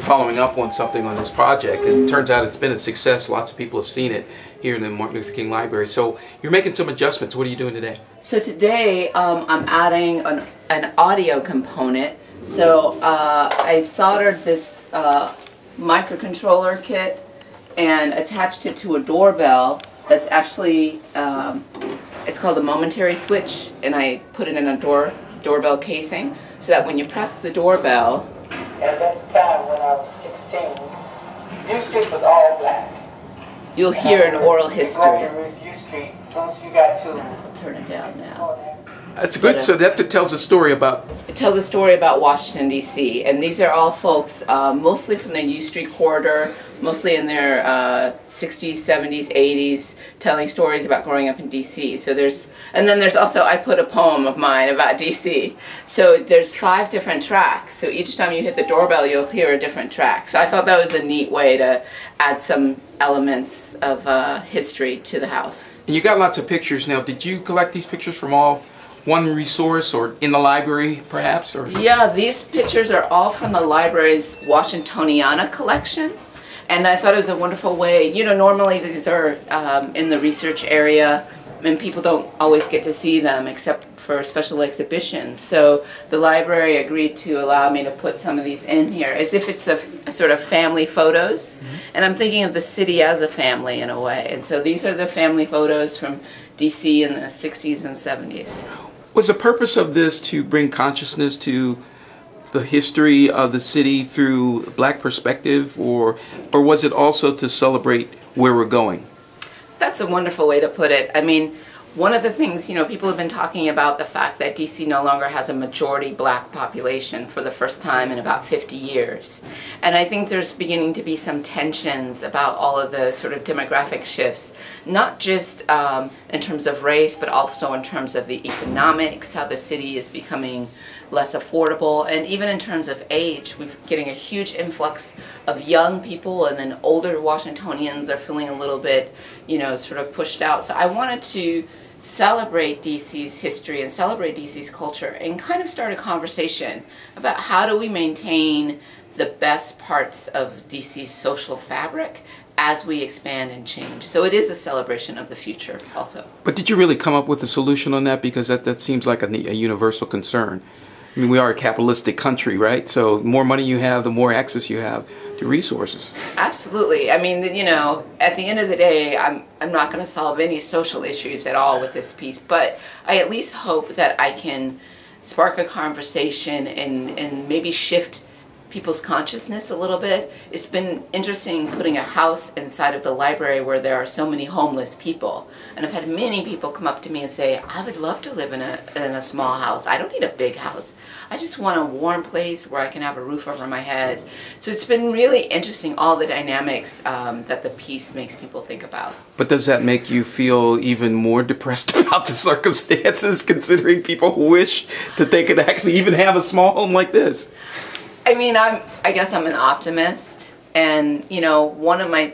following up on something on this project, and it turns out it's been a success. Lots of people have seen it here in the Martin Luther King Library. So you're making some adjustments. What are you doing today? So today I'm adding an audio component. So I soldered this microcontroller kit and attached it to a doorbell that's actually, it's called a momentary switch, and I put it in a doorbell casing so that when you press the doorbell. At that time when I was 16, U Street was all black. You'll hear an oral history. U Street, as soon as you got to... I'll turn it down now. That's good. So that tells a story about... It tells a story about Washington, D.C. And these are all folks mostly from the U Street corridor, mostly in their 60s, 70s, 80s, telling stories about growing up in D.C. So and then there's also, I put a poem of mine about D.C. So there's 5 different tracks. So each time you hit the doorbell, you'll hear a different track. So I thought that was a neat way to add some elements of history to the house. And you got lots of pictures now. Did you collect these pictures from all one resource or in the library perhaps? Or? Yeah, these pictures are all from the library's Washingtoniana collection. And I thought it was a wonderful way, you know, normally these are in the research area and people don't always get to see them except for special exhibitions. So the library agreed to allow me to put some of these in here as if it's a sort of family photos. Mm-hmm. And I'm thinking of the city as a family in a way. And so these are the family photos from DC in the 60s and 70s. Was the purpose of this to bring consciousness to the history of the city through Black perspective, or was it also to celebrate where we're going? That's a wonderful way to put it. I mean, one of the things, you know, people have been talking about the fact that DC no longer has a majority Black population for the first time in about 50 years. And I think there's beginning to be some tensions about all of the sort of demographic shifts, not just in terms of race, but also in terms of the economics, how the city is becoming less affordable, and even in terms of age, we're getting a huge influx of young people, and then older Washingtonians are feeling a little bit, you know, sort of pushed out. So I wanted to celebrate DC's history and celebrate DC's culture and kind of start a conversation about how do we maintain the best parts of DC's social fabric as we expand and change. So it is a celebration of the future also. But did you really come up with a solution on that? Because that seems like a universal concern. I mean, we are a capitalistic country, right? So the more money you have, the more access you have to resources. Absolutely. I mean, you know, at the end of the day, I'm not going to solve any social issues at all with this piece, but I at least hope that I can spark a conversation and maybe shift people's consciousness a little bit. It's been interesting putting a house inside of the library where there are so many homeless people. And I've had many people come up to me and say, I would love to live in a small house. I don't need a big house. I just want a warm place where I can have a roof over my head. So it's been really interesting, all the dynamics that the piece makes people think about. But does that make you feel even more depressed about the circumstances, considering people wish that they could actually even have a small home like this? I mean, I guess I'm an optimist, and you know, one of my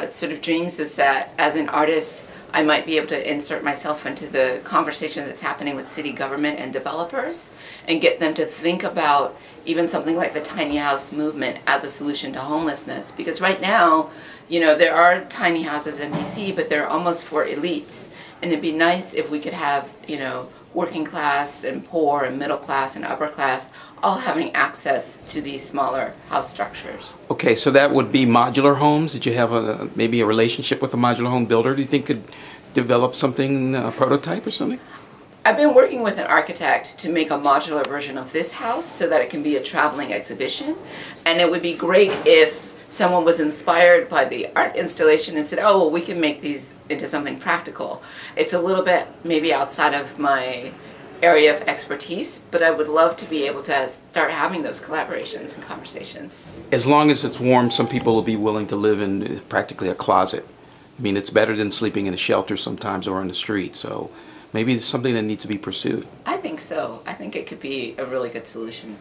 sort of dreams is that as an artist I might be able to insert myself into the conversation that's happening with city government and developers and get them to think about even something like the tiny house movement as a solution to homelessness. Because right now, you know, there are tiny houses in DC, but they're almost for elites, and it'd be nice if we could have, you know, working class and poor and middle class and upper class all having access to these smaller house structures. Okay, so that would be modular homes. Did you have maybe a relationship with a modular home builder? Do you think could develop something, a prototype or something? I've been working with an architect to make a modular version of this house so that it can be a traveling exhibition. And it would be great if someone was inspired by the art installation and said, oh, well, we can make these into something practical. It's a little bit maybe outside of my area of expertise, but I would love to be able to start having those collaborations and conversations. As long as it's warm, some people will be willing to live in practically a closet. I mean, it's better than sleeping in a shelter sometimes or on the street, so maybe it's something that needs to be pursued. I think so. I think it could be a really good solution.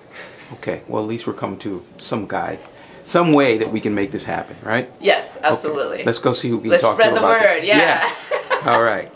Okay, well, at least we're coming to some guide, some way that we can make this happen, right? Yes, absolutely. Okay. Let's go see who we can talk to about it. Let's spread the word, yeah. Yes. All right.